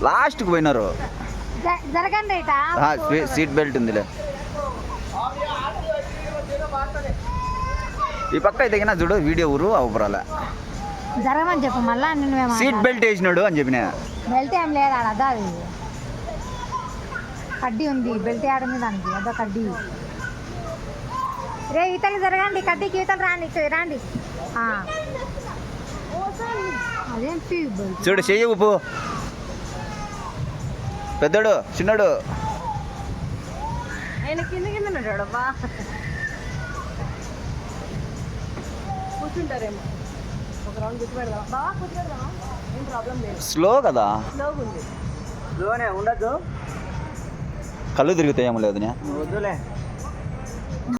లాస్ట్కి పోయినారు. జరగండి సీట్ బెల్ట్ ఉందిలే. ఈ పక్క అయితే చూడు వీడియో ఊరు అవపరాలే. జరగమని చెప్పు మళ్ళా. సీట్ బెల్ట్ వేసినాడు అని చెప్పిన. బెల్ట్ ఏం లేదు అదా, అది కడ్డీ ఉంది. బెల్ట్ ఆడుంది దానికి, అదో కడ్డీ. రే ఈతలు జరగండి, కడ్డీకి ఈతలు రాండి రాండి. అదేం చూడు చెయ్యి ఉప్పు. పెద్దోడు చిన్నోడు ఆయన కింద కింద ఉన్నాడు. బా కూర్చుంటారేమో, ఒక రౌండ్ కూర్చోబెడదాం. బాగా కూర్చోబెడదామా, ఏం ప్రాబ్లం లేదు. స్లో కదా, స్లోగా ఉంది. స్లోనే ఉండద్దు, కళ్ళు తిరుగుతాయేమో లేదు. వద్దులే.